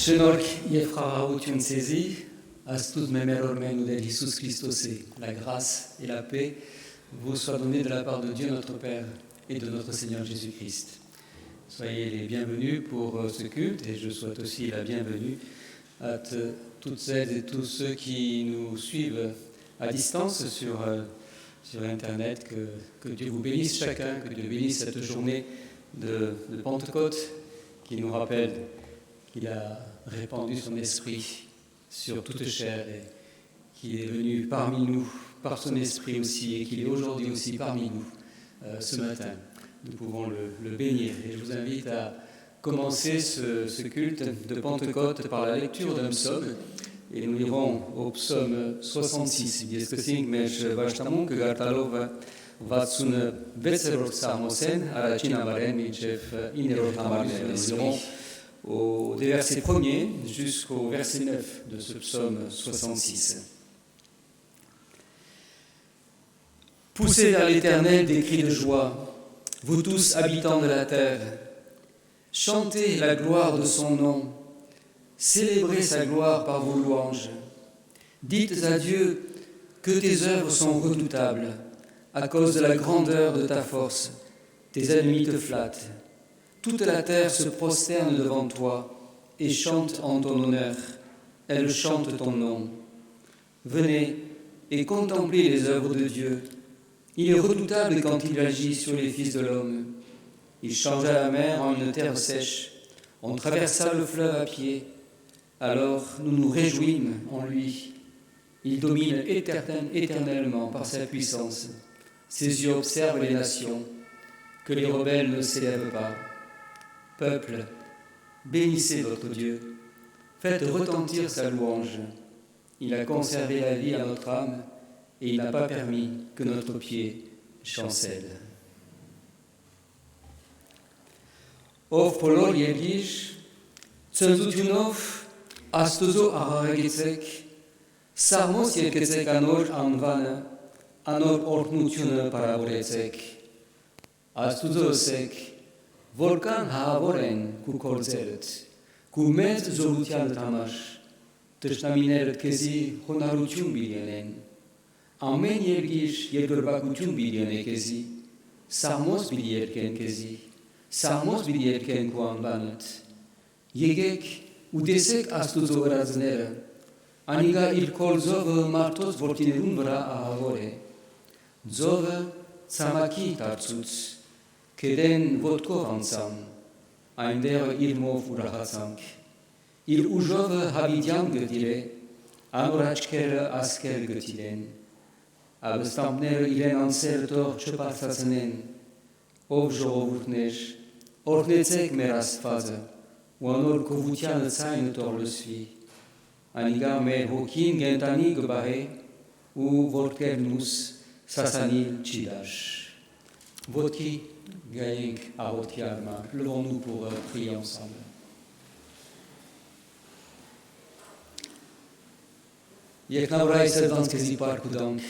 Shenok Yefraraoutiun Sezi, Astud Memerormen de Jesus Christos, la grâce et la paix vous soient données de la part de Dieu notre Père et de notre Seigneur Jésus-Christ. Soyez les bienvenus pour ce culte et je souhaite aussi la bienvenue à toutes celles et tous ceux qui nous suivent à distance sur Internet. Que Dieu vous bénisse chacun, que Dieu bénisse cette journée de Pentecôte qui nous rappelle qu'il a répandu son esprit sur toute chair et qu'il est venu parmi nous par son esprit aussi et qu'il est aujourd'hui aussi parmi nous ce matin. Nous pouvons le bénir et je vous invite à commencer ce culte de Pentecôte par la lecture d'un psaume et nous lirons au psaume 66. Discussing mech vashtamon que gartalova vatsun vetseror samosen à la china varem chef ineror hamarne. Nous lirons des versets 1er jusqu'au verset 9 de ce psaume 66. Poussez vers l'Éternel des cris de joie, vous tous habitants de la terre. Chantez la gloire de son nom, célébrez sa gloire par vos louanges. Dites à Dieu que tes œuvres sont redoutables, à cause de la grandeur de ta force, tes ennemis te flattent. Toute la terre se prosterne devant toi et chante en ton honneur. Elle chante ton nom. Venez et contemplez les œuvres de Dieu. Il est redoutable quand il agit sur les fils de l'homme. Il changea la mer en une terre sèche. On traversa le fleuve à pied. Alors nous nous réjouîmes en lui. Il domine éternellement par sa puissance. Ses yeux observent les nations. Que les rebelles ne s'élèvent pas. Peuple, bénissez votre Dieu, faites retentir sa louange. Il a conservé la vie à notre âme et il n'a pas permis que notre pied chancelle. Ov polor yegish, tsenzutunov, astozo aragetzek, sarmos yeketzek anor anvana, anor orknutune paraboretzek, astozo sek, Volkan havoren ku kolzeret, ku met zolutial tamash, tëshnamineret kezi honarutyun bilyenen. Amen yergish yergërbakutun bilyene kezi, samos bilyerken kezi, samos bilyerken ku anbanet. Yegek u desek astuzo raznere, aniga il kolzove martos vortinerun vra ahavore. Zove tsamaki tartsuts, Keden vodko vansam, ein der ilmov urahatsank. Il ujove habidian gëtile, anorachkere asker gëtilen. Abestampner ilen ansertor çëparthatsenen, ov jorovurtnesh, ornecek merast faze, u anor kovutian tsajnë tor lësvi. Aniga mer hokin gentani gëbahe, u vortkernus sasanil chidash. Votki Gaïnk Arotialma, levons-nous pour prier ensemble. Yeknavrai sedvanskezi parku dank,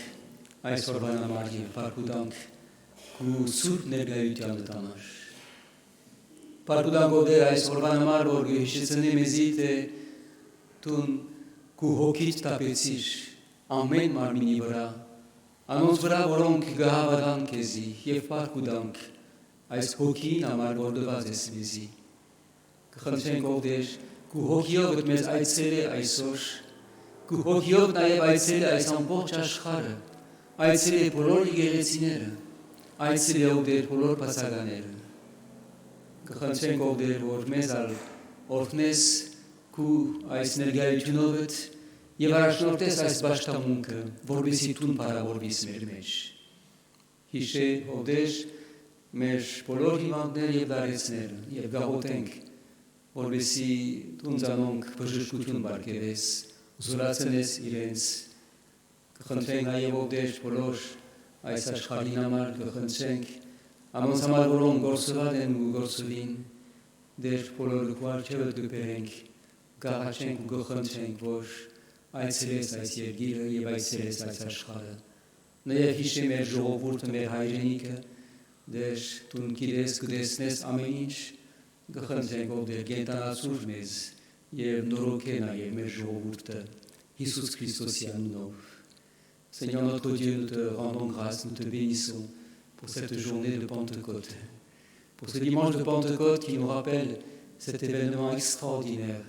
ai sorbana marje parku dank, ku surt nergayutyan tanash. Parku dank ode ai sorbana mar orgu hishitsene mezite tun ku hokit tapecish, amen marmini vra, anons vra voronk gahava dankezi, yev parku dank, Ais hoki namar bordovazes mezi. Khanchen kovdesh, ku hokiov et mes aitsele aisosh, ku hokiov naev aitsele aisampoch chashkhare, aitsele polor igeretsinere, aitsele ovder polor pasaganere. Khanchen kovder vor mezal orknes ku ais nergayutunovet, yevarashnortes ais bashtamunke, vorbisitun para vorbis mermesh. Hishe ovdesh, Mers polori magner jev daresner, jev gahotenk, vorbesi tunzanonk păjășcutun barkeves, zulațenes irens, Kăhăntrenk ajev ovdeș poloș, ai saș halinamar kăhăntrenk, amonsamar voron gorsovaden gu gorsovin, deș polor cu arcevet găperenk, gahacenk gu găhăntrenk voș, ai țeles ai siergiră, jev ai țeles ai saș hală. Ne jev hișe mer jorovurt mer haijenică, Deci, tu închidezi cu desnes ameninci, găhăntrenk ovder gentan ațușmez, je mnohokéna je mežovurte, Iisus Christos Yanunov. Seigneur notre Dieu, nous te rendons grâce, nous te bénissons pour cette journée de Pentecôte, pour ce dimanche de Pentecôte qui nous rappelle cet événement extraordinaire,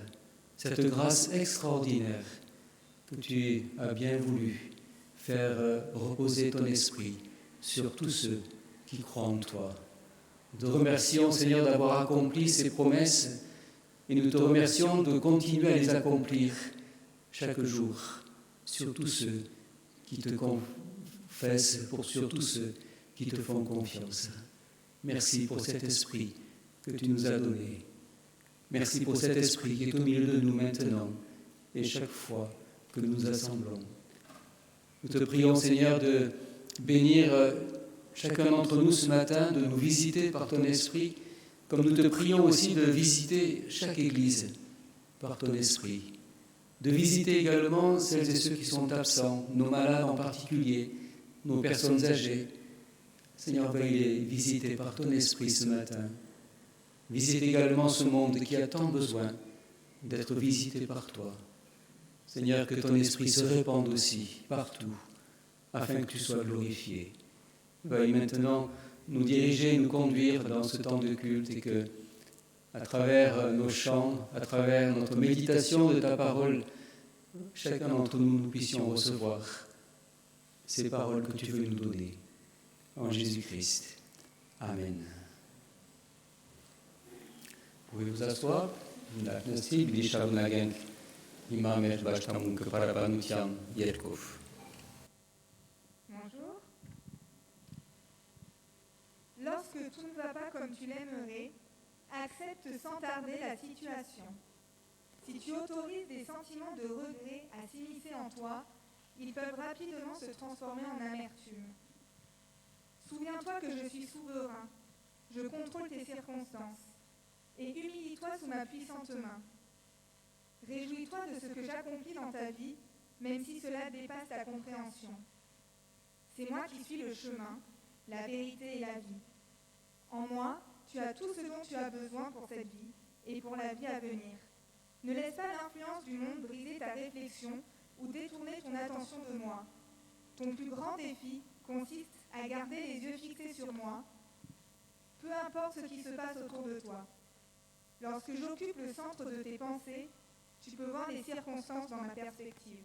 cette grâce extraordinaire que tu as bien voulu faire reposer ton esprit sur tous ceux qui croient en toi. Nous te remercions, Seigneur, d'avoir accompli ces promesses et nous te remercions de continuer à les accomplir chaque jour sur tous ceux qui te confessent, sur tous ceux qui te font confiance. Merci pour cet esprit que tu nous as donné. Merci pour cet esprit qui est au milieu de nous maintenant et chaque fois que nous nous assemblons. Nous te prions, Seigneur, de bénir chacun d'entre nous ce matin, de nous visiter par ton esprit, comme nous te prions aussi de visiter chaque église par ton esprit, de visiter également celles et ceux qui sont absents, nos malades en particulier, nos personnes âgées. Seigneur, veuille les visiter par ton esprit ce matin. Visite également ce monde qui a tant besoin d'être visité par toi. Seigneur, que ton esprit se répande aussi partout, afin que tu sois glorifié. Veuille maintenant nous diriger, nous conduire dans ce temps de culte et que, à travers nos chants, à travers notre méditation de ta parole, chacun d'entre nous, nous puissions recevoir ces paroles que tu veux nous donner. En Jésus-Christ. Amen. Vous pouvez vous asseoir. Bonjour. Lorsque tout ne va pas comme tu l'aimerais, accepte sans tarder la situation. Si tu autorises des sentiments de regret à s'immiscer en toi, ils peuvent rapidement se transformer en amertume. Souviens-toi que je suis souverain, je contrôle tes circonstances, et humilie-toi sous ma puissante main. Réjouis-toi de ce que j'accomplis dans ta vie, même si cela dépasse ta compréhension. C'est moi qui suis le chemin, la vérité et la vie. En moi, tu as tout ce dont tu as besoin pour cette vie et pour la vie à venir. Ne laisse pas l'influence du monde briser ta réflexion ou détourner ton attention de moi. Ton plus grand défi consiste à garder les yeux fixés sur moi, peu importe ce qui se passe autour de toi. Lorsque j'occupe le centre de tes pensées, tu peux voir les circonstances dans ma perspective.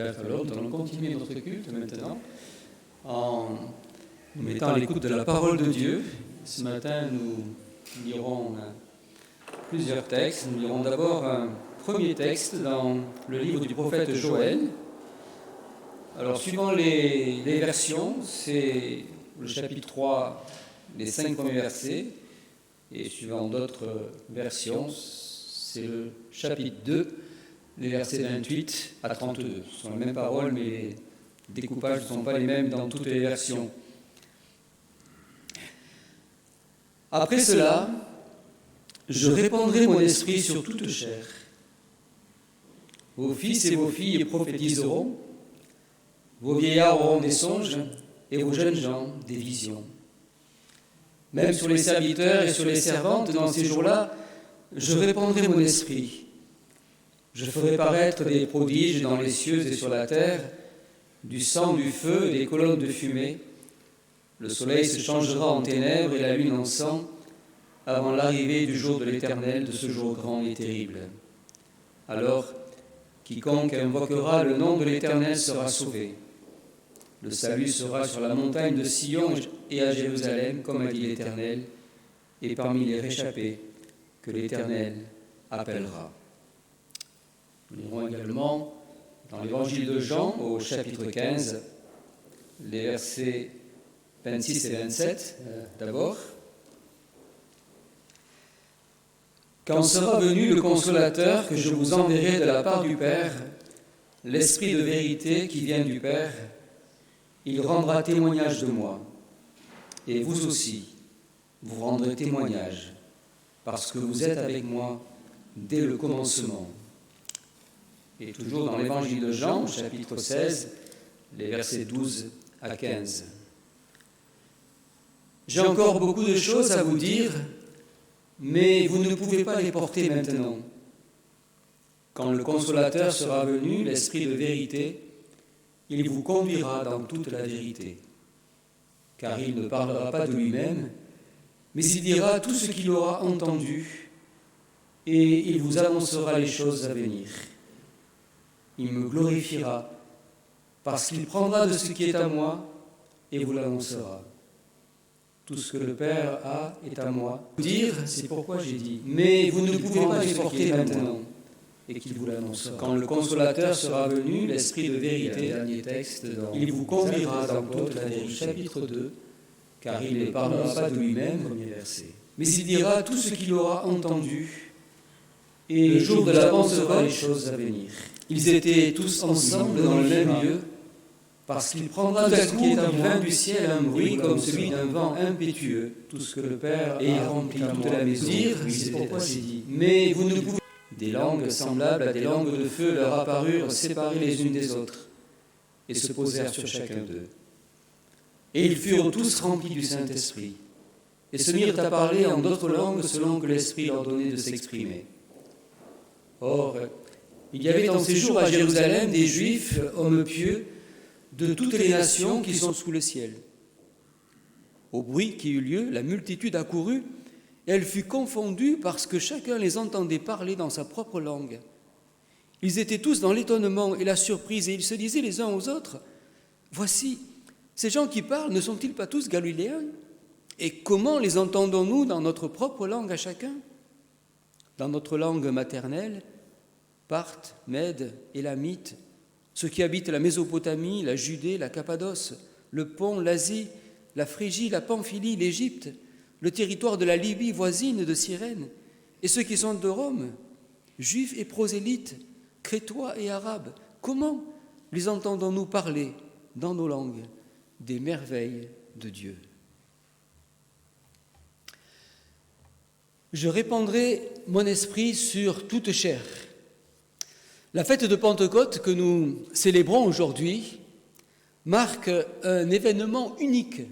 Alors, nous allons continuer notre culte maintenant en nous mettant à l'écoute de la parole de Dieu. Ce matin, nous lirons plusieurs textes. Nous lirons d'abord un premier texte dans le livre du prophète Joël. Alors, suivant les versions, c'est le chapitre 3, les 5 premiers versets, et suivant d'autres versions, c'est le chapitre 2, les versets 28 à 32. Ce sont les mêmes paroles, mais les découpages ne sont pas les mêmes dans toutes les versions. Après cela, je répandrai mon esprit sur toute chair. Vos fils et vos filles prophétiseront, vos vieillards auront des songes, et vos jeunes gens des visions. Même sur les serviteurs et sur les servantes, dans ces jours-là, je répandrai mon esprit. Je ferai paraître des prodiges dans les cieux et sur la terre, du sang, du feu et des colonnes de fumée. Le soleil se changera en ténèbres et la lune en sang, avant l'arrivée du jour de l'Éternel, de ce jour grand et terrible. Alors, quiconque invoquera le nom de l'Éternel sera sauvé. Le salut sera sur la montagne de Sion et à Jérusalem, comme a dit l'Éternel, et parmi les réchappés que l'Éternel appellera. Nous lirons également dans l'Évangile de Jean, au chapitre 15, les versets 26 et 27, d'abord. Quand sera venu le Consolateur que je vous enverrai de la part du Père, l'Esprit de vérité qui vient du Père, il rendra témoignage de moi. Et vous aussi, vous rendrez témoignage, parce que vous êtes avec moi dès le commencement. Et toujours dans l'Évangile de Jean, chapitre 16, les versets 12 à 15. J'ai encore beaucoup de choses à vous dire, mais vous ne pouvez pas les porter maintenant. Quand le Consolateur sera venu, l'Esprit de vérité, il vous conduira dans toute la vérité. Car il ne parlera pas de lui-même, mais il dira tout ce qu'il aura entendu, et il vous annoncera les choses à venir. Il me glorifiera, parce qu'il prendra de ce qui est à moi et vous l'annoncera. Tout ce que le Père a est à moi. Dire, c'est pourquoi j'ai dit, mais vous ne pouvez pas les porter maintenant, et qu'il vous l'annoncera. Quand le Consolateur sera venu, l'Esprit de vérité, dernier texte, il vous conduira dans toute la vérité. Chapitre 2, car il ne parlera pas de lui-même, premier verset, mais il dira tout ce qu'il aura entendu, et le jour de la Pentecôte les choses à venir. Ils étaient tous ensemble dans le même lieu, parce qu'il prendra tout à coup il vint du ciel un bruit comme celui d'un vent impétueux, tout ce que le Père a rempli toute la maison. Dire, c'est pourquoi j'ai dit, mais vous ne pouvez. Des langues semblables à des langues de feu leur apparurent séparées les unes des autres, et se posèrent sur chacun d'eux. Et ils furent tous remplis du Saint-Esprit, et se mirent à parler en d'autres langues selon que l'Esprit leur donnait de s'exprimer. Or, il y avait en ces jours à Jérusalem des Juifs, hommes pieux, de toutes les nations qui sont sous le ciel. Au bruit qui eut lieu, la multitude accourut, et elle fut confondue parce que chacun les entendait parler dans sa propre langue. Ils étaient tous dans l'étonnement et la surprise, et ils se disaient les uns aux autres, « Voici, ces gens qui parlent, ne sont-ils pas tous galiléens? Et comment les entendons-nous dans notre propre langue à chacun? Dans notre langue maternelle, Parthes, Mèdes, Élamites, ceux qui habitent la Mésopotamie, la Judée, la Cappadoce, le Pont, l'Asie, la Phrygie, la Pamphylie, l'Égypte, le territoire de la Libye voisine de Cyrène, et ceux qui sont de Rome, juifs et prosélytes, crétois et arabes, comment les entendons-nous parler dans nos langues des merveilles de Dieu? Je répandrai mon esprit sur toute chair. La fête de Pentecôte que nous célébrons aujourd'hui marque un événement unique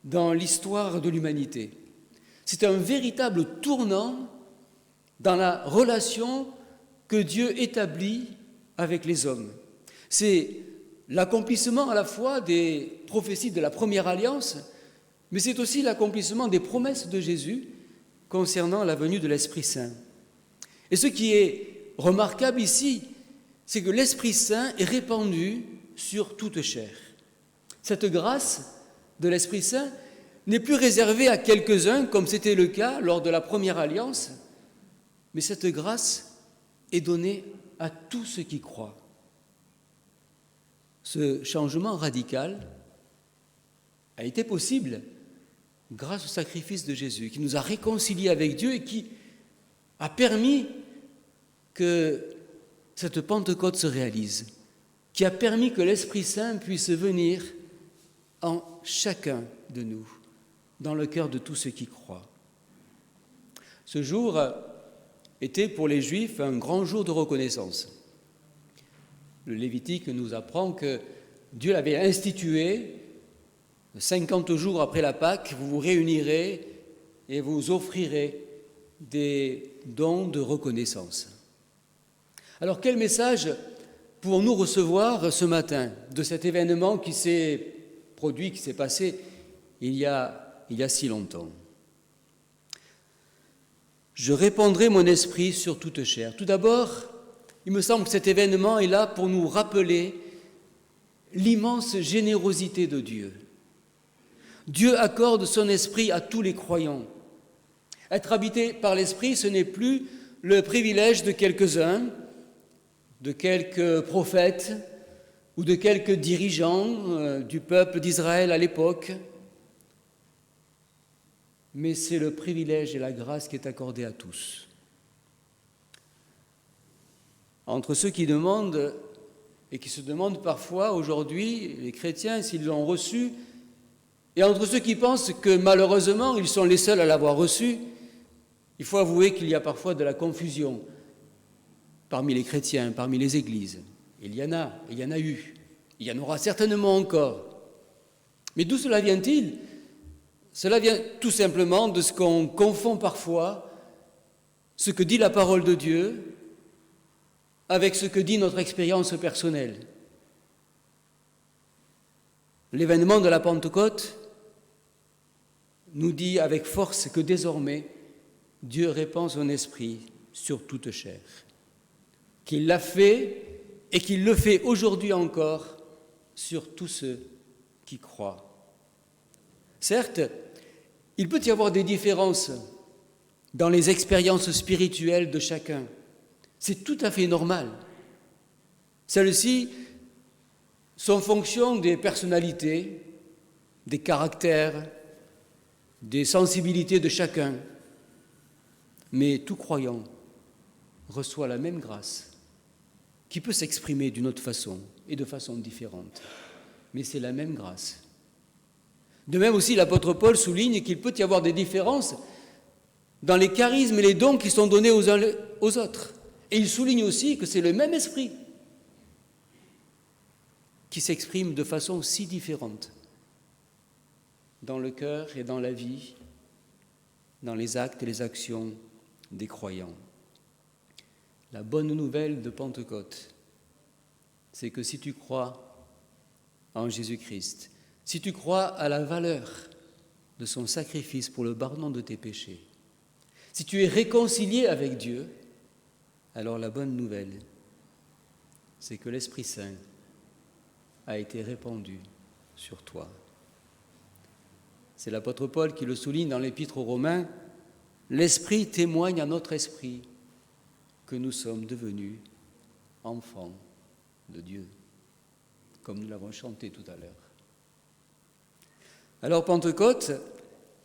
dans l'histoire de l'humanité. C'est un véritable tournant dans la relation que Dieu établit avec les hommes. C'est l'accomplissement à la fois des prophéties de la première alliance, mais c'est aussi l'accomplissement des promesses de Jésus concernant la venue de l'Esprit Saint. Et ce qui est remarquable ici, c'est que l'Esprit Saint est répandu sur toute chair. Cette grâce de l'Esprit Saint n'est plus réservée à quelques-uns, comme c'était le cas lors de la première alliance, mais cette grâce est donnée à tous ceux qui croient. Ce changement radical a été possible grâce au sacrifice de Jésus, qui nous a réconciliés avec Dieu et qui a permis que cette Pentecôte se réalise, qui a permis que l'Esprit Saint puisse venir en chacun de nous, dans le cœur de tous ceux qui croient. Ce jour était pour les Juifs un grand jour de reconnaissance. Le Lévitique nous apprend que Dieu l'avait institué. 50 jours après la Pâque, vous vous réunirez et vous offrirez des dons de reconnaissance. Alors quel message pouvons-nous recevoir ce matin de cet événement qui s'est produit, qui s'est passé il y a si longtemps? Je répandrai mon esprit sur toute chair. Tout d'abord, il me semble que cet événement est là pour nous rappeler l'immense générosité de Dieu. Dieu accorde son esprit à tous les croyants. Être habité par l'esprit, ce n'est plus le privilège de quelques-uns, de quelques prophètes ou de quelques dirigeants du peuple d'Israël à l'époque, mais c'est le privilège et la grâce qui est accordée à tous. Entre ceux qui demandent et qui se demandent parfois aujourd'hui, les chrétiens, s'ils l'ont reçu, et entre ceux qui pensent que malheureusement ils sont les seuls à l'avoir reçu, il faut avouer qu'il y a parfois de la confusion parmi les chrétiens, parmi les églises. Il y en a eu, il y en aura certainement encore. Mais d'où cela vient-il ? Cela vient tout simplement de ce qu'on confond parfois, ce que dit la parole de Dieu, avec ce que dit notre expérience personnelle. L'événement de la Pentecôte nous dit avec force que désormais, Dieu répand son esprit sur toute chair, qu'il l'a fait et qu'il le fait aujourd'hui encore sur tous ceux qui croient. Certes, il peut y avoir des différences dans les expériences spirituelles de chacun. C'est tout à fait normal. Celles-ci sont fonction des personnalités, des caractères, des sensibilités de chacun. Mais tout croyant reçoit la même grâce, qui peut s'exprimer d'une autre façon et de façon différente. Mais c'est la même grâce. De même aussi, l'apôtre Paul souligne qu'il peut y avoir des différences dans les charismes et les dons qui sont donnés aux uns aux autres. Et il souligne aussi que c'est le même esprit qui s'exprime de façon si différente dans le cœur et dans la vie, dans les actes et les actions des croyants. La bonne nouvelle de Pentecôte, c'est que si tu crois en Jésus-Christ, si tu crois à la valeur de son sacrifice pour le pardon de tes péchés, si tu es réconcilié avec Dieu, alors la bonne nouvelle, c'est que l'Esprit Saint a été répandu sur toi. C'est l'apôtre Paul qui le souligne dans l'Épître aux Romains. L'Esprit témoigne à notre esprit que nous sommes devenus enfants de Dieu, comme nous l'avons chanté tout à l'heure. Alors Pentecôte,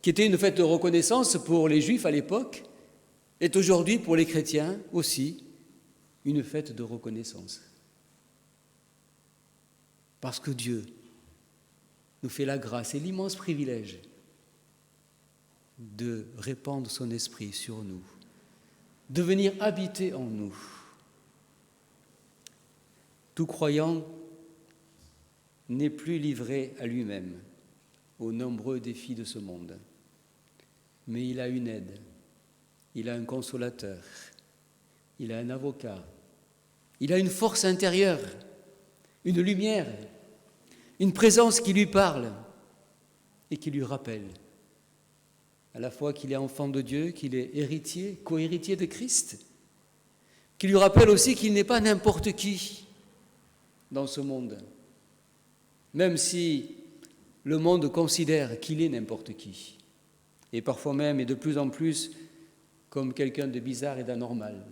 qui était une fête de reconnaissance pour les Juifs à l'époque, est aujourd'hui pour les chrétiens aussi une fête de reconnaissance. Parce que Dieu nous fait la grâce et l'immense privilège de répandre son esprit sur nous, de venir habiter en nous. Tout croyant n'est plus livré à lui-même, aux nombreux défis de ce monde, mais il a une aide, il a un consolateur, il a un avocat, il a une force intérieure, une lumière, une présence qui lui parle et qui lui rappelle à la fois qu'il est enfant de Dieu, qu'il est héritier, co-héritier de Christ, qui lui rappelle aussi qu'il n'est pas n'importe qui dans ce monde, même si le monde considère qu'il est n'importe qui, et parfois même, et de plus en plus, comme quelqu'un de bizarre et d'anormal.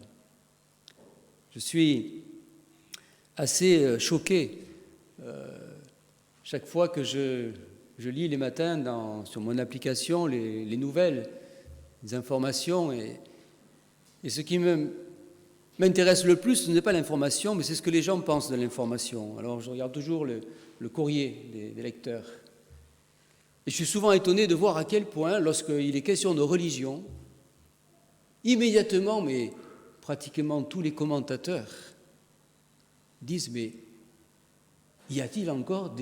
Je suis assez choqué chaque fois que je lis les matins sur mon application les nouvelles, les informations, et ce qui m'intéresse le plus, ce n'est pas l'information, mais c'est ce que les gens pensent de l'information. Alors je regarde toujours le courrier des lecteurs. Et je suis souvent étonné de voir à quel point, lorsqu'il est question de religion, immédiatement, mais pratiquement tous les commentateurs disent, mais y a-t-il encore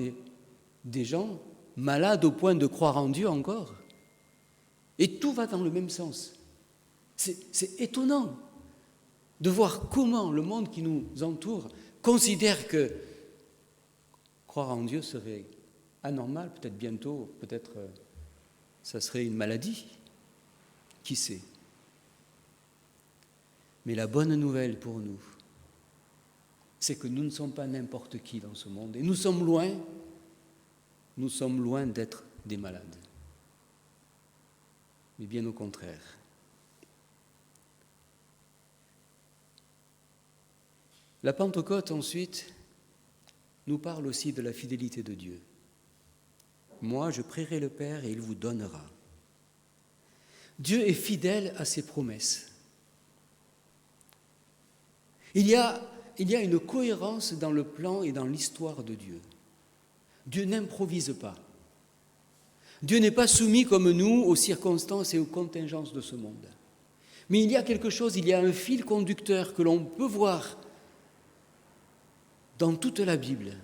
des gens malades au point de croire en Dieu encore? Et tout va dans le même sens. C'est étonnant de voir comment le monde qui nous entoure considère que croire en Dieu serait anormal, peut-être bientôt, peut-être ça serait une maladie, qui sait. Mais la bonne nouvelle pour nous, c'est que nous ne sommes pas n'importe qui dans ce monde, et nous sommes loin d'être des malades. Mais bien au contraire. La Pentecôte, ensuite, nous parle aussi de la fidélité de Dieu. Moi, je prierai le Père et il vous donnera. Dieu est fidèle à ses promesses. Il y a une cohérence dans le plan et dans l'histoire de Dieu. Dieu n'improvise pas. Dieu n'est pas soumis comme nous aux circonstances et aux contingences de ce monde. Mais il y a quelque chose, il y a un fil conducteur que l'on peut voir dans toute la Bible.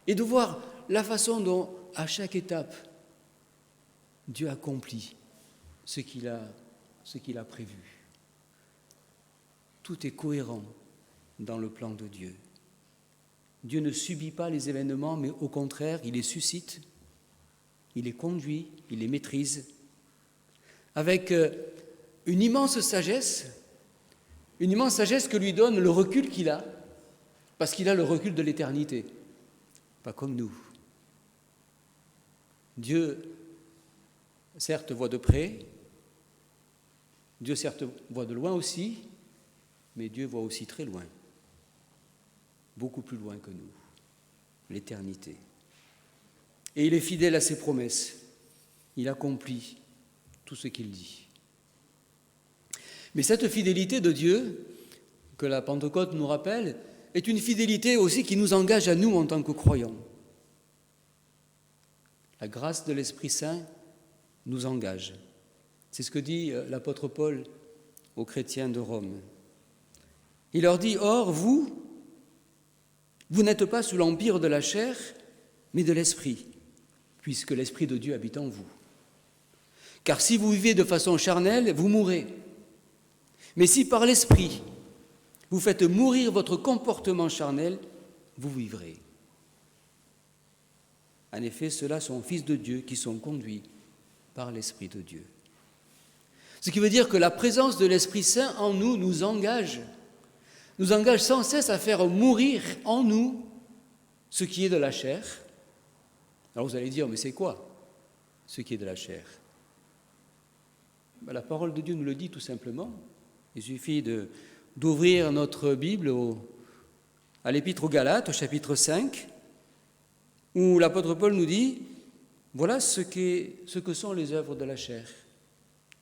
Et de voir la façon dont, à chaque étape, Dieu accomplit ce qu'il a prévu. Tout est cohérent dans le plan de Dieu. Dieu ne subit pas les événements, mais au contraire, il les suscite, il les conduit, il les maîtrise, avec une immense sagesse que lui donne le recul qu'il a, parce qu'il a le recul de l'éternité, pas comme nous. Dieu, certes, voit de près, Dieu, certes, voit de loin aussi, mais Dieu voit aussi très loin, beaucoup plus loin que nous, l'éternité. Et il est fidèle à ses promesses, il accomplit tout ce qu'il dit. Mais cette fidélité de Dieu, que la Pentecôte nous rappelle, est une fidélité aussi qui nous engage à nous en tant que croyants. La grâce de l'Esprit Saint nous engage. C'est ce que dit l'apôtre Paul aux chrétiens de Rome. Il leur dit, « Or, vous n'êtes pas sous l'empire de la chair, mais de l'Esprit, puisque l'Esprit de Dieu habite en vous. Car si vous vivez de façon charnelle, vous mourrez. Mais si par l'Esprit, vous faites mourir votre comportement charnel, vous vivrez. En effet, ceux-là sont fils de Dieu qui sont conduits par l'Esprit de Dieu. » Ce qui veut dire que la présence de l'Esprit Saint en nous nous engage sans cesse à faire mourir en nous ce qui est de la chair. Alors vous allez dire, mais c'est quoi ce qui est de la chair? La parole de Dieu nous le dit tout simplement. Il suffit d'ouvrir notre Bible à l'Épître aux Galates, au chapitre 5, où l'apôtre Paul nous dit, voilà ce que sont les œuvres de la chair.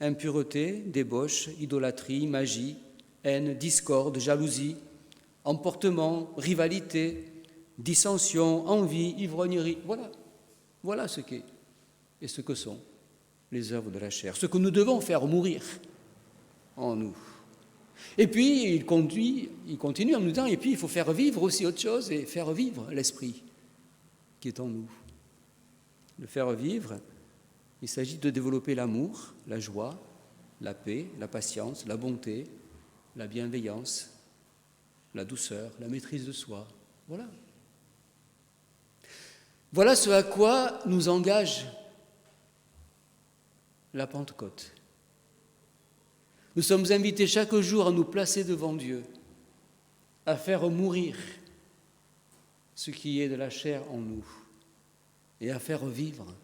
Impureté, débauche, idolâtrie, magie, haine, discorde, jalousie, emportement, rivalité, dissension, envie, ivrognerie. Voilà ce qu'est et ce que sont les œuvres de la chair, ce que nous devons faire mourir en nous. Et puis, il continue en nous disant, et puis il faut faire vivre aussi autre chose, et faire vivre l'esprit qui est en nous. Le faire vivre, il s'agit de développer l'amour, la joie, la paix, la patience, la bonté, la bienveillance, la douceur, la maîtrise de soi. Voilà ce à quoi nous engage la Pentecôte. Nous sommes invités chaque jour à nous placer devant Dieu, à faire mourir ce qui est de la chair en nous et à faire vivre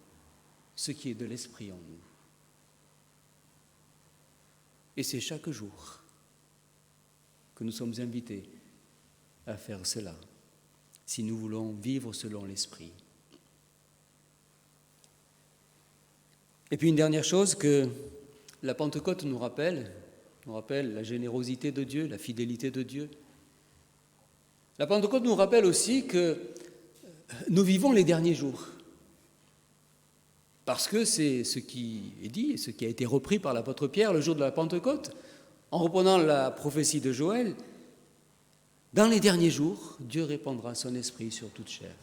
ce qui est de l'esprit en nous. Et c'est chaque jour que nous sommes invités à faire cela, si nous voulons vivre selon l'esprit. Et puis une dernière chose que la Pentecôte nous rappelle la générosité de Dieu, la fidélité de Dieu. La Pentecôte nous rappelle aussi que nous vivons les derniers jours. Parce que c'est ce qui est dit et ce qui a été repris par l'apôtre Pierre le jour de la Pentecôte, en reprenant la prophétie de Joël. Dans les derniers jours, Dieu répandra son esprit sur toute chair.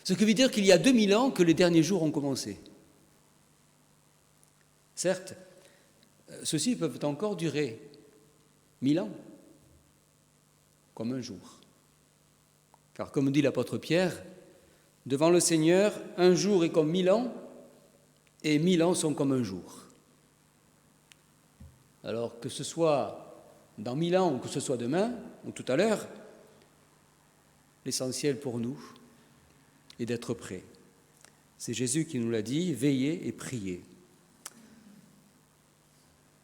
Ce qui veut dire qu'il y a 2000 ans que les derniers jours ont commencé. Certes, ceux-ci peuvent encore durer 1000 ans, comme un jour. Car comme dit l'apôtre Pierre, devant le Seigneur, un jour est comme 1000 ans, et 1000 ans sont comme un jour. Alors que ce soit dans 1000 ans ou que ce soit demain ou tout à l'heure, l'essentiel pour nous est d'être prêts. C'est Jésus qui nous l'a dit, veillez et priez.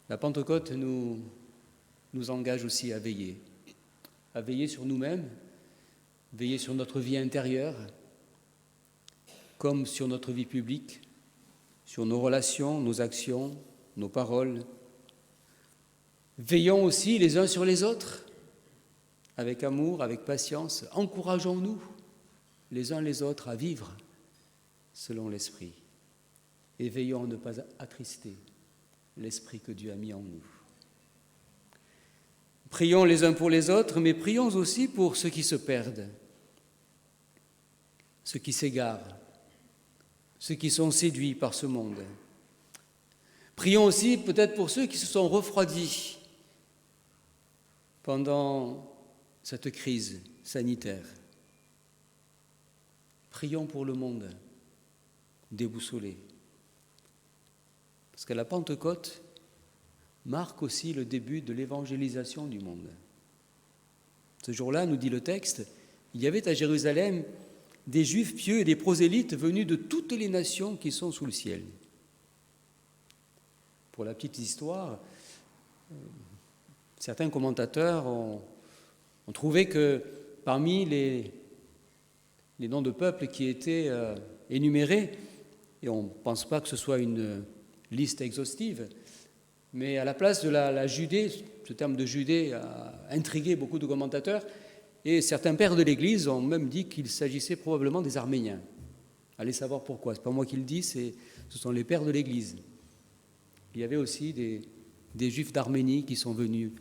La Pentecôte nous engage aussi à veiller sur nous-mêmes, veiller sur notre vie intérieure, comme sur notre vie publique, sur nos relations, nos actions, nos paroles. Veillons aussi les uns sur les autres, avec amour, avec patience. Encourageons-nous les uns les autres à vivre selon l'Esprit. Et veillons à ne pas attrister l'Esprit que Dieu a mis en nous. Prions les uns pour les autres, mais prions aussi pour ceux qui se perdent, ceux qui s'égarent, ceux qui sont séduits par ce monde. Prions aussi peut-être pour ceux qui se sont refroidis pendant cette crise sanitaire. Prions pour le monde déboussolé. Parce que la Pentecôte marque aussi le début de l'évangélisation du monde. Ce jour-là, nous dit le texte, il y avait à Jérusalem des Juifs pieux et des prosélytes venus de toutes les nations qui sont sous le ciel. Pour la petite histoire, certains commentateurs ont trouvé que parmi les noms de peuples qui étaient énumérés, et on ne pense pas que ce soit une liste exhaustive, mais à la place de la Judée, ce terme de Judée a intrigué beaucoup de commentateurs, et certains pères de l'Église ont même dit qu'il s'agissait probablement des Arméniens. Allez savoir pourquoi, ce n'est pas moi qui le dis, ce sont les pères de l'Église. Il y avait aussi des Juifs d'Arménie qui sont venus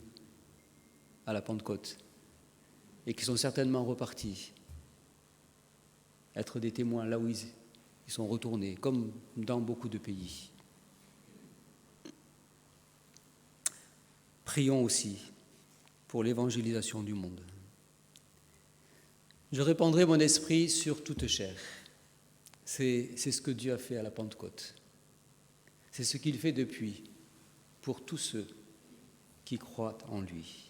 à la Pentecôte, et qui sont certainement repartis, être des témoins là où ils sont retournés, comme dans beaucoup de pays. Prions aussi pour l'évangélisation du monde. Je répandrai mon esprit sur toute chair. C'est ce que Dieu a fait à la Pentecôte. C'est ce qu'il fait depuis pour tous ceux qui croient en lui.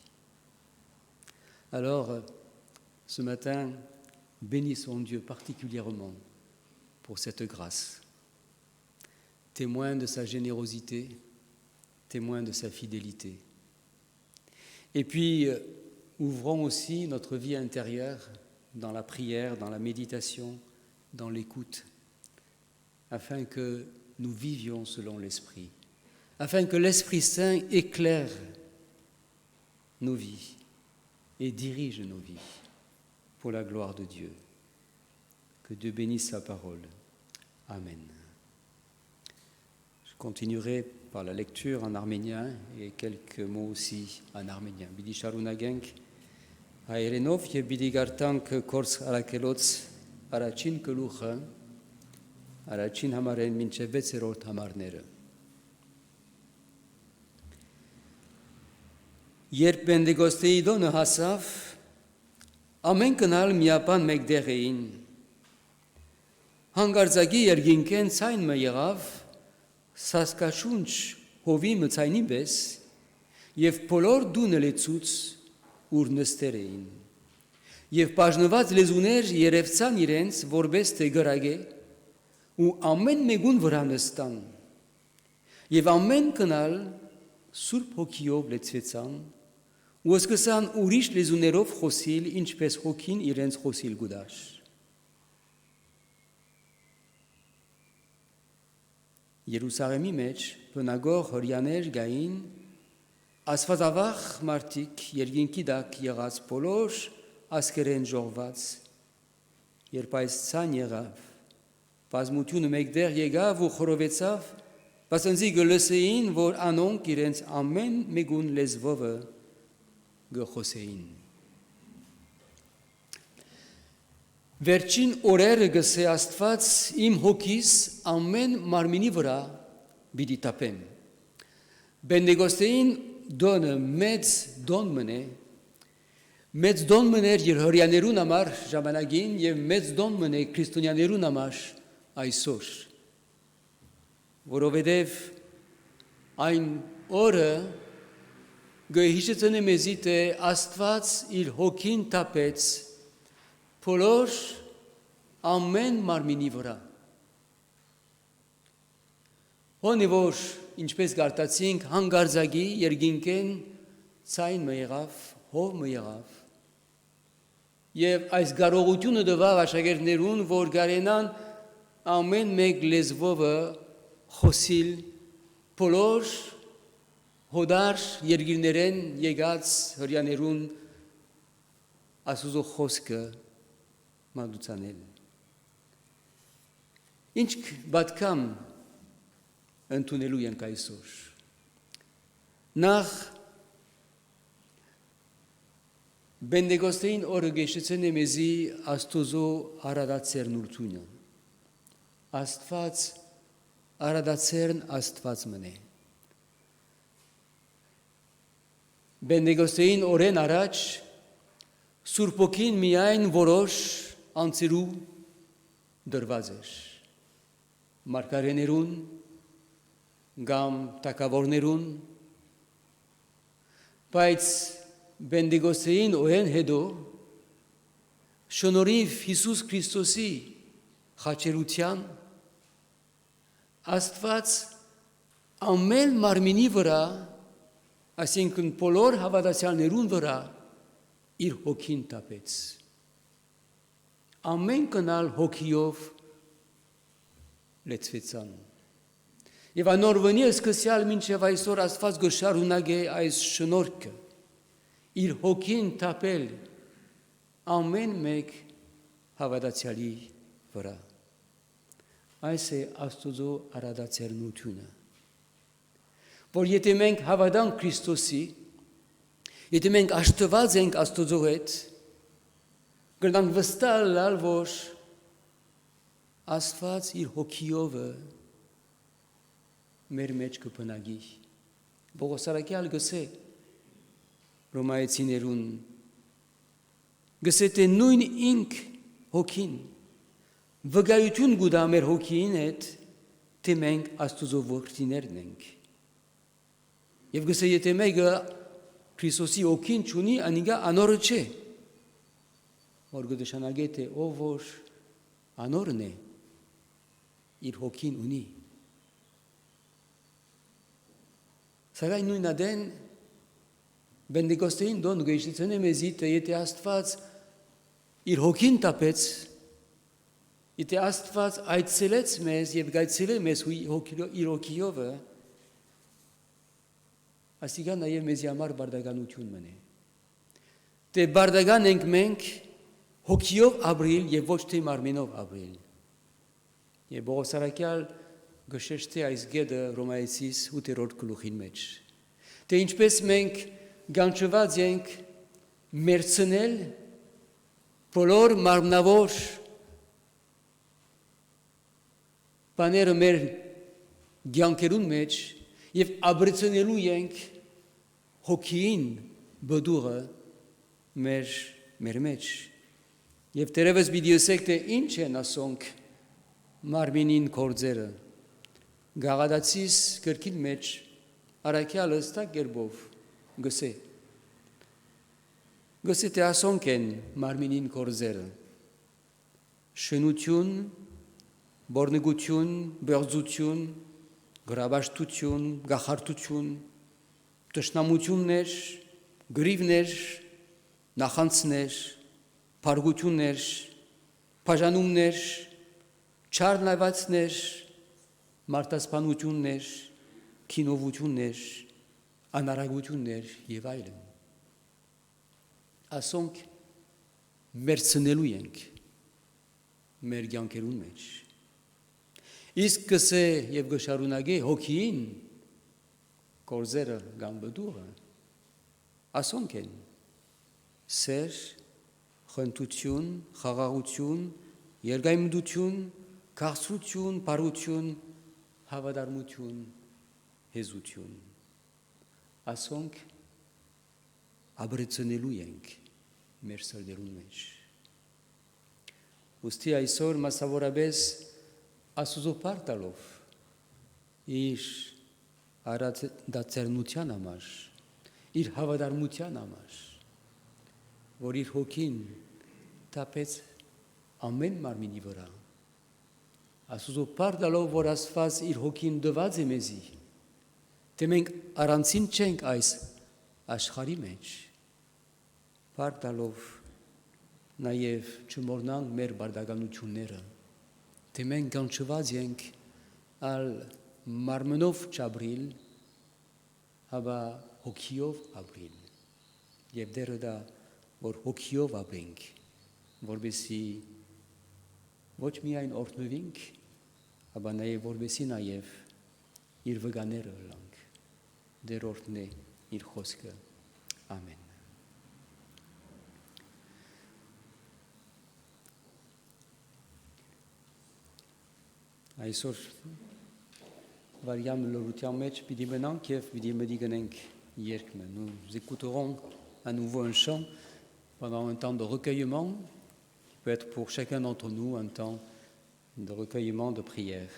Alors, ce matin, bénissons Dieu particulièrement pour cette grâce. Témoin de sa générosité, témoin de sa fidélité. Et puis, ouvrons aussi notre vie intérieure dans la prière, dans la méditation, dans l'écoute, afin que nous vivions selon l'Esprit, afin que l'Esprit Saint éclaire nos vies et dirige nos vies pour la gloire de Dieu. Que Dieu bénisse sa parole. Amen. Je continuerai par la lecture en arménien et quelques mots aussi en arménien. Bidi շարունակենք հայերենով եւ բիդի գարտանք կորս արաքելոց առաջին գլուխը առաջին համարեն մինչև 6-րդ համարները. Երբ Պենտեկոստեի դոնը հասավ, ամեն կնալ միապան մեկտեղ էին. Հանգարձակի երկինքեն ցայնը եղավ, սասկաշունչ հովի մցայնի պես և բոլոր դունը լեցուց ուր նստեր էին։ Եվ բաժնված լեզուներ երևցան իրենց, որպես թե գրագե, ու ամեն մեկուն վրա նստան, և ամեն կնալ Սուրբ Հոգիով լեցվեցան, ու սկսան ուրիշ լեզուներով խոսիլ, ինչպես Հոգին իրենց խոսիլ գուդար։ Երուսաղեմի մեջ բնագող հրյաներ գային, աստվածավախ մարդիկ երկինքի տակ եղած բոլոր ասկերեն ժողված, երբ այս ցան եղավ, բազմությունը մեկտեղ եկավ ու խորովեցավ, բացընձի գլսեին, որ անոնք իրենց ամեն մեկուն լեզվովը գխոսեին։ Վերջին օրերը գսե Աստված իմ հոգիս ամեն մարմինի վրա պիտի տապեմ։ Բենտեկոստեին դոնը մեծ դոն մնե, մեծ դոն մներ իր հրյաներուն համար ժամանակին և մեծ դոն մնե քրիստոնյաներուն համար այսօր, որովհետև այն օրը գհիշեցնե մեզի թե Աստված իր հոգին տապեց բոլոր ամեն մարմինի վրա։ Հոնի որ ինչպես գարտացինք հանգարձակի երկինքեն ցայն մը եղավ, հով մը եղավ, և այս կարողությունը տվավ աշակերտներուն, որ կարենան ամեն մեկ լեզվովը խոսիլ բոլոր հոդար երկիրներեն եկած հրյաներուն Աստուծո խոսքը մատուցանել։ Ինչ պատկամ ընդունելու ենք այսօր։ Նախ Բենտեկոստեին օրը գեշեցեն է մեզի Աստուծո արադացերնությունը։ Աստված արադացերն Աստված մնե։ Բենտեկոստեին օրեն առաջ Սուրբ Հոգին միայն որոշ անձերու դրված էր։ Մարգարեներուն կամ թագավորներուն, բայց Բենտեկոստեին օրեն հետո շնորհիվ Հիսուս Քրիստոսի խաչելության Աստված ամեն մարմինի վրա, այսինքն բոլոր հավատացյալներուն վրա իր հոգին տապեց։ Ամեն կնալ հոգիով լեցվեցան։ Եվ անորվնի սկսյալ մինչև այսօր Աստված գշարունակե այս շնորհքը, իր հոգին տապել ամեն մեկ հավատացյալի վրա։ Այս է Աստուծո արադացերնությունը, որ եթե մենք հավատանք Քրիստոսի, եթե մենք աշտված ենք Աստուծո հետ, կրնանք վստահ լալ, որ Աստված իր հոգիովը մեր մեջ կբնակի։ Պողոսարակյալ գսե Ռոմայեցիներուն, գսե թե նույն ինք հոգին վկայություն գուտա մեր հոգին հետ, թե մենք Աստուծո որդիներն ենք։ Եվ գսե եթե մեկը Քրիստոսի հոգին չունի, անիկա անորը չէ, որ կնշանակե թե ով որ անորն է, իր հոգին ունի։ Սակայն նույն ադեն Բենտեկոստեին դոն գեշեցեն է մեզի, թե եթե Աստված իր հոգին տապեց, եթե Աստված այցելեց մեզ և գայցելե մեզ իր հոգիովը, ասիկա նաև մեզի համար բարդականություն մնե։ Թե բարդական ենք մենք հոգիով ապրիլ և ոչ թե մարմինով ապրիլ։ Եվ Պողոսարակյալ գշեշտե այս գետը Ռոմայեցիս 8-րդ գլուխին մեջ, թե ինչպես մենք գանչված ենք մերցնել բոլոր մարմնավոր բաները մեր կյանքերուն մեջ և ապրեցնելու ենք հոգին բդուղը մեր մեջ։ Եվ դերևս պիտի ասեք, թե ինչ են ասոնք մարմինին գործերը։ Գաղատացիս գրքին մեջ Արաքյալը ստակ գերբով գսե։ Գսե թե ասոնք են մարմինին կորզերը։ Շնություն, բորնգություն, բեղձություն, գրաբաշտություն, գախարտություն, տշնամություններ, գրիվներ, նախանցներ, փարգություններ, բաժանումներ, չարնայվածներ, մարտասպանություններ, քինովություններ, անարագություններ եւ այլն։ Ասոնք մերցնելու ենք մեր կյանքերուն մեջ։ Իսկ կսե եւ գշարունակե հոգին կորզերը կամ բդուղը ասոնք են սեր, խնդություն, խաղաղություն, երկայմդություն, քաղցրություն, բարություն, հավատարմություն, հեզություն։ Ասոնք աբրեցնելու ենք մեր սրդերուն մեջ։ Ոստի այսօր մասավորապես Աստուծո պարտալով իր արադացերնության համար, իր հավատարմության համար, որ իր հոգին տապեց ամեն մարմինի վրա, Աստուծո պարտալով, որ Աստված իր հոգին դված է մեզի, թե մենք առանցին չենք այս աշխարհի մեջ, պարտալով նաև չմոռնանք մեր բարդականությունները, թե մենք կանչված ենք ալ մարմնով չաբրիլ, հաբա հոգիով ապրիլ, եւ դերը դա, որ հոգիով ապրենք, որովհետեւ ոչ միայն օրհնվենք, հաբա նաև որովհետեւ նաև իր վկաները լանք, դեր օրհնե իր խոսքը, ամեն։ Այսօր վարյամ լորության մեջ պիտի մնանք եւ պիտի մտի գնենք երկմը։ Nous écouterons à nouveau un chant pendant un temps de recueillement qui peut être pour chacun d'entre nous un temps de recueillement, de prière.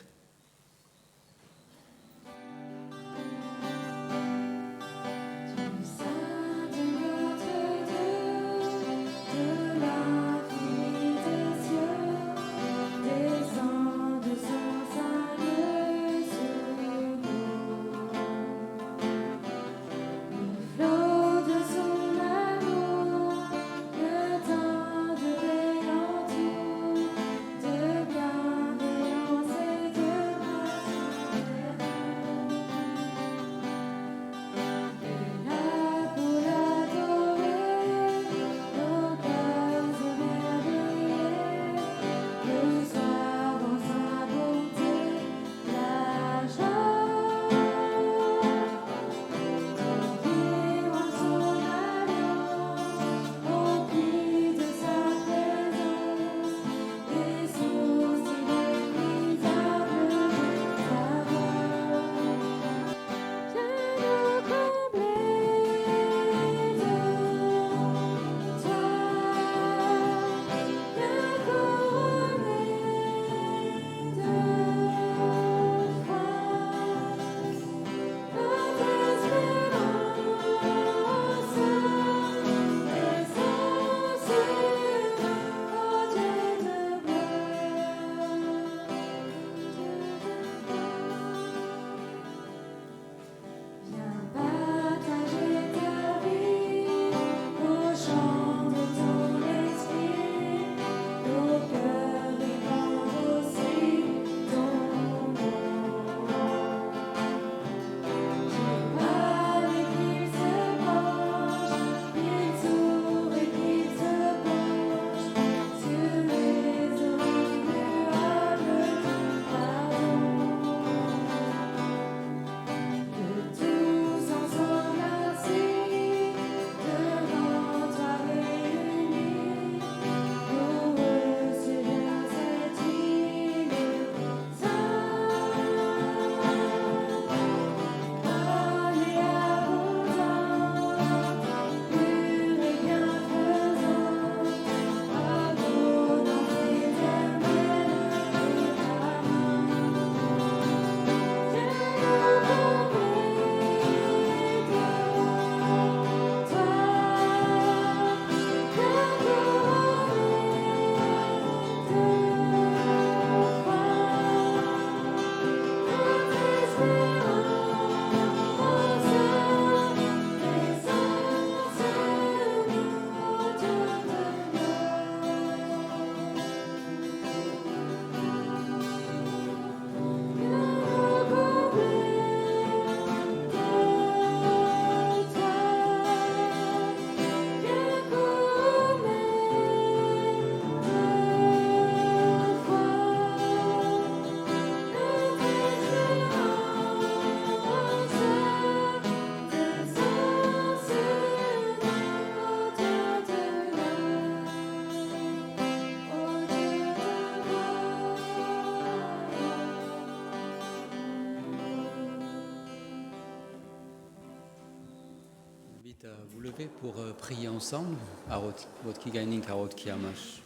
De bienveillance et de invite à vous lever pour prier ensemble. Votre Kigainin Karot Kiamash.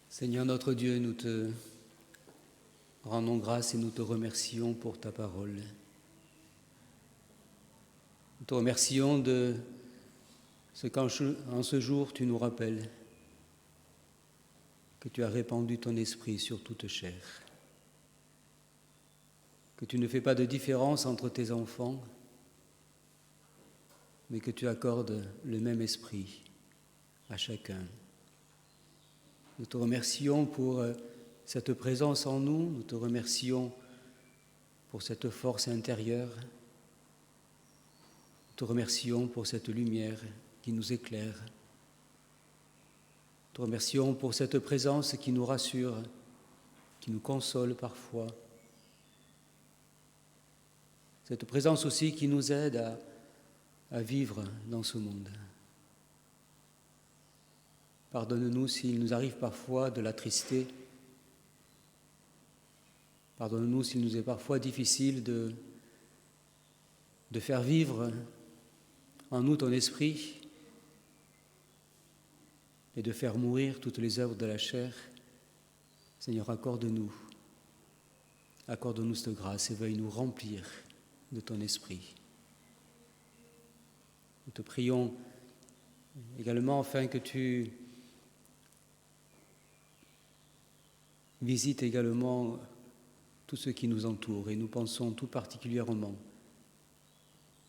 Seigneur notre Dieu, nous te rendons grâce et nous te remercions pour ta parole. Nous te remercions de ce qu'en ce jour tu nous rappelles que tu as répandu ton esprit sur toute chair, que tu ne fais pas de différence entre tes enfants, mais que tu accordes le même esprit à chacun. Nous te remercions pour cette présence en nous, nous te remercions pour cette force intérieure, nous te remercions pour cette lumière qui nous éclaire, nous te remercions pour cette présence qui nous rassure, qui nous console parfois, cette présence aussi qui nous aide à vivre dans ce monde. Pardonne-nous s'il nous arrive parfois de l'attrister. Pardonne-nous s'il nous est parfois difficile de faire vivre en nous ton esprit et de faire mourir toutes les œuvres de la chair. Seigneur, accorde-nous cette grâce et veuille nous remplir de ton esprit. Nous te prions également afin que tu visites également tous ceux qui nous entourent et nous pensons tout particulièrement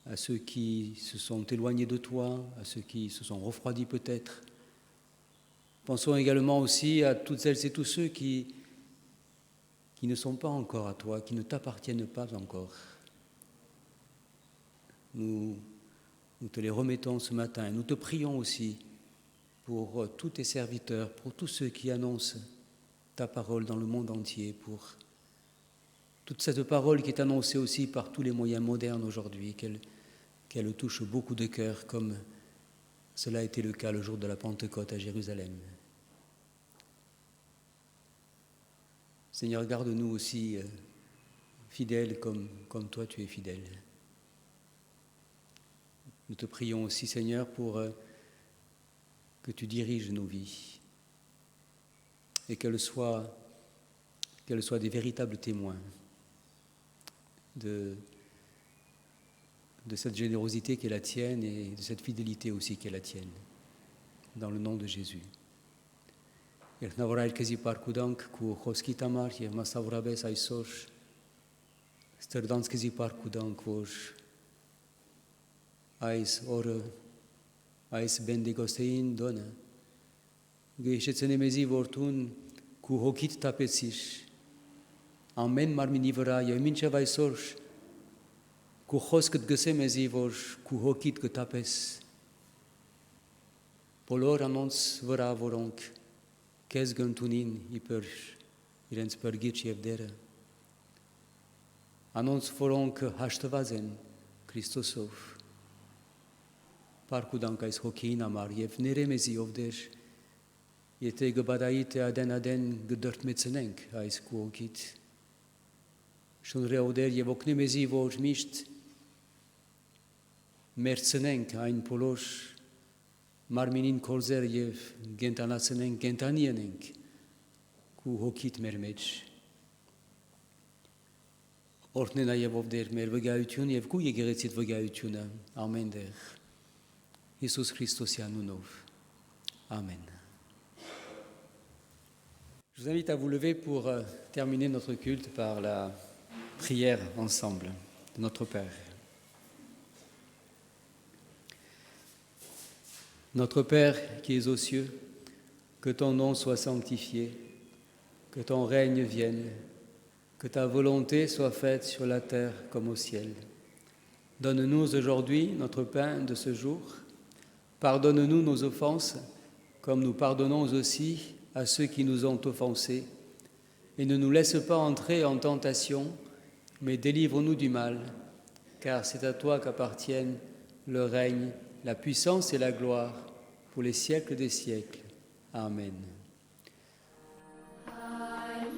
à ceux qui se sont éloignés de toi, à ceux qui se sont refroidis peut-être. Pensons également aussi à toutes celles et tous ceux qui ne sont pas encore à toi, qui ne t'appartiennent pas encore. Nous te les remettons ce matin. Nous te prions aussi pour tous tes serviteurs, pour tous ceux qui annoncent ta parole dans le monde entier, pour toute cette parole qui est annoncée aussi par tous les moyens modernes aujourd'hui, qu'elle touche beaucoup de cœurs, comme cela a été le cas le jour de la Pentecôte à Jérusalem. Seigneur, garde-nous aussi fidèles comme toi tu es fidèle. Nous te prions aussi, Seigneur, pour que tu diriges nos vies et qu'elles soient des véritables témoins de cette générosité qui est la tienne et de cette fidélité aussi qui est la tienne. Dans le nom de Jésus. Ais bendigostein dona. Găișețene mezi vortun cu hochit tapețiș. Amen marmini văra, eu mince vai sorș. Cu hos cât găse mezi vorș, cu hochit cât tapes. Polor anonț văra voronc. Kez gântunin ipărș, irenț părghici evderă. Anonț voronc haștăvazen, Christosov. Parkudan kais hokin amar, jev neremezi ovdeș, jete găbadaite aden gădărt mețenenc, ais cu ochit. Șun reauder jev ocnemezi voj mișt, merțenenc ain poloș, marminin colzer jev gentanațenenc, gentanienenc, cu hochit mermeci. Ortnena jev ovder mer văgăiutiun, jev cu jegerețit văgăiutiună. Amen der. Iisus Hristos e anul nou. Amen. Je vous invite à vous lever pour terminer notre culte par la prière ensemble de notre Père. Notre Père qui es aux cieux, que ton nom soit sanctifié, que ton règne vienne, que ta volonté soit faite sur la terre comme au ciel. Donne-nous aujourd'hui notre pain de ce jour. Pardonne-nous nos offenses, comme nous pardonnons aussi à ceux qui nous ont offensés. Et ne nous laisse pas entrer en tentation, mais délivre-nous du mal, car c'est à toi qu'appartiennent le règne, la puissance et la gloire pour les siècles des siècles. Amen. Amen.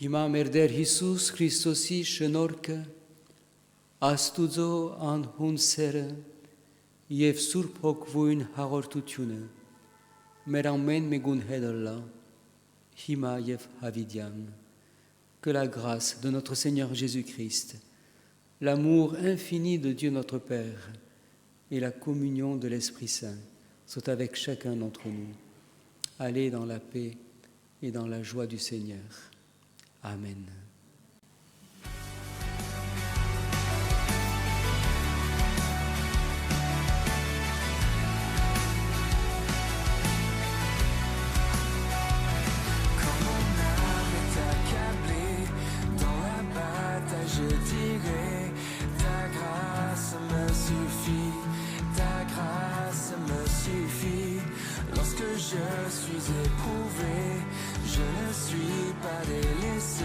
Hima merder Jesus Christosi shenorke, Աստուծո անհուն սերը և Սուրբ Հոգվույն հաղորդությունը մեր ամեն մեկուն հետ լա, հիմա և հավիտյան. Que la grâce de notre Seigneur Jésus-Christ, l'amour infini de Dieu notre Père et la communion de l'Esprit Saint soient avec chacun d'entre nous. Allez dans la paix et dans la joie du Seigneur. Amen. Je suis éprouvé, je ne suis pas délaissé.